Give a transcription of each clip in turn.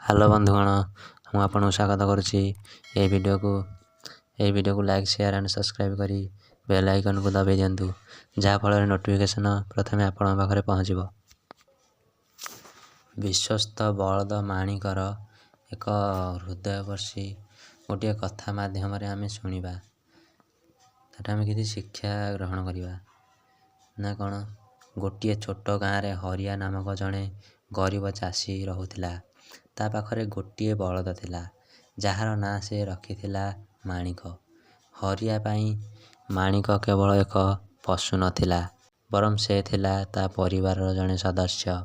Hello ବନ୍ଧୁଗଣ, ମୁଁ ଆପଣଙ୍କୁ ସ୍ୱାଗତ କରୁଛି ଏହି ଭିଡ଼ିଓକୁ ଲାଇକ୍ ସେୟାର ଆଣ୍ଡ ସବସ୍କ୍ରାଇବ୍ କରି ବେଲ୍ ଆଇକନ୍କୁ ଦବାଇ ଦିଅନ୍ତୁ, ଯାହାଫଳରେ ନୋଟିଫିକେସନ୍ ପ୍ରଥମେ ଆପଣଙ୍କ ପାଖରେ ପହଞ୍ଚିବ। ବିଶ୍ୱସ୍ତ ବଳଦ ମାଣିକର ଏକ ହୃଦୟସ୍ପର୍ଶୀ ଗୋଟିଏ କଥା ମାଧ୍ୟମରେ ଆମେ ଶୁଣିବା। ସେଟା ଆମେ କିଛି ଶିକ୍ଷା ଗ୍ରହଣ କରିବା ନା କ'ଣ? ଗୋଟିଏ ଛୋଟ ଗାଁରେ ହରିଆ ନାମକ ଜଣେ ଗରିବ ଚାଷୀ ରହୁଥିଲା। ତା ପାଖରେ ଗୋଟିଏ ବଳଦ ଥିଲା, ଯାହାର ନାଁ ସେ ରଖିଥିଲା ମାଣିକ। ହରିଆ ପାଇଁ ମାଣିକ କେବଳ ଏକ ପଶୁ ନଥିଲା, ବରଂ ସେ ଥିଲା ତା ପରିବାରର ଜଣେ ସଦସ୍ୟ।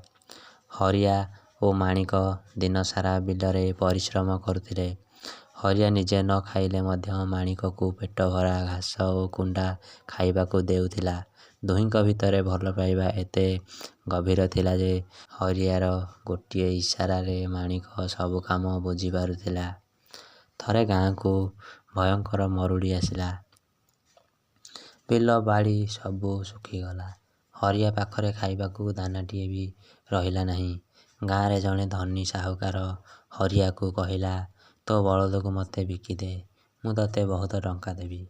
ହରିଆ ଓ ମାଣିକ ଦିନସାରା ବିଲରେ ପରିଶ୍ରମ କରୁଥିଲେ। ହରିଆ ନିଜେ ନ ଖାଇଲେ ମଧ୍ୟ ମାଣିକକୁ ପେଟ ଭରା ଘାସ ଓ କୁଣ୍ଡା ଖାଇବାକୁ ଦେଉଥିଲା। ଦୁହିଁଙ୍କ ଭିତରେ ଭଲ ପାଇବା ଏତେ ଗଭୀର ଥିଲା ଯେ ହରିଆର ଗୋଟିଏ ଇସାରାରେ ମାଣିକ ସବୁ କାମ ବୁଝିପାରୁଥିଲା। ଥରେ ଗାଁକୁ ଭୟଙ୍କର ମରୁଡ଼ି ଆସିଲା। ବିଲ ବାଡ଼ି ସବୁ ଶୁଖିଗଲା। ହରିଆ ପାଖରେ ଖାଇବାକୁ ଦାନାଟିଏ ବି ରହିଲା ନାହିଁ। ଗାଁରେ ଜଣେ ଧନୀ ସାହୁକାର ହରିଆକୁ କହିଲା, ତୋ ବଳଦକୁ ମୋତେ ବିକିଦେ, ମୁଁ ତୋତେ ବହୁତ ଟଙ୍କା ଦେବି।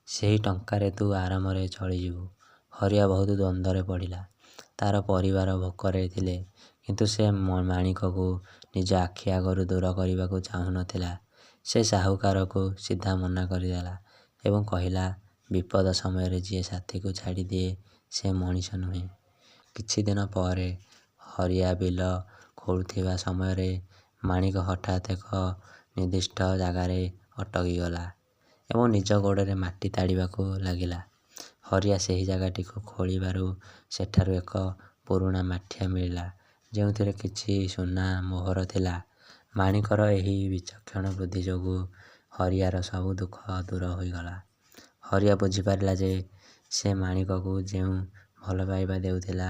ସେହି ଟଙ୍କାରେ ତୁ ଆରାମରେ ଚଳିଯିବୁ। ହରିଆ ବହୁତ ଦ୍ୱନ୍ଦ୍ୱରେ ପଡ଼ିଲା। ତାର ପରିବାର ଭୋକରେ ଥିଲେ, କିନ୍ତୁ ସେ ମାଣିକକୁ ନିଜ ଆଖି ଆଗରୁ ଦୂର କରିବାକୁ ଚାହୁଁନଥିଲା। ସେ ସାହୁକାରକୁ ସିଧା ମନା କରିଦେଲା ଏବଂ କହିଲା, ବିପଦ ସମୟରେ ଯିଏ ସାଥୀକୁ ଛାଡ଼ିଦିଏ, ସେ ମଣିଷ ନୁହେଁ। କିଛି ଦିନ ପରେ ହରିଆ ବିଲ ଖୋଳୁଥିବା ସମୟରେ ମାଣିକ ହଠାତ୍ ଏକ ନିର୍ଦ୍ଦିଷ୍ଟ ଜାଗାରେ ଅଟକିଗଲା ଏବଂ ନିଜ ଗୋଡ଼ରେ ମାଟି ତାଡ଼ିବାକୁ ଲାଗିଲା। ହରିଆ ସେହି ଜାଗାଟିକୁ ଖୋଳିବାରୁ ସେଠାରୁ ଏକ ପୁରୁଣା ମାଠିଆ ମିଳିଲା, ଯେଉଁଥିରେ କିଛି ସୁନା ମୋହର ଥିଲା। ମାଣିକର ଏହି ବିଚକ୍ଷଣ ବୁଦ୍ଧି ଯୋଗୁଁ ହରିଆର ସବୁ ଦୁଃଖ ଦୂର ହୋଇଗଲା। ହରିଆ ବୁଝିପାରିଲା ଯେ ସେ ମାଣିକକୁ ଯେଉଁ ଭଲ ପାଇବା ଦେଉଥିଲା,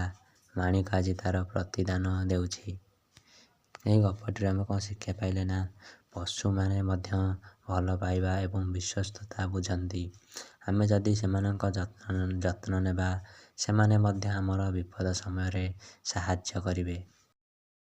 ମାଣିକ ଆଜି ତାର ପ୍ରତିଦାନ ଦେଉଛି। ଏହି ଗପଟିରୁ ଆମେ କ'ଣ ଶିକ୍ଷା ପାଇଲେ ନା, ପଶୁମାନେ ମଧ୍ୟ ଭଲ ପାଇବା ଏବଂ ବିଶ୍ୱସ୍ତତା ବୁଝନ୍ତି। ଆମେ ଯଦି ସେମାନଙ୍କ ଯତ୍ନ ନେବା, ସେମାନେ ମଧ୍ୟ ଆମର ବିପଦ ସମୟରେ ସାହାଯ୍ୟ କରିବେ।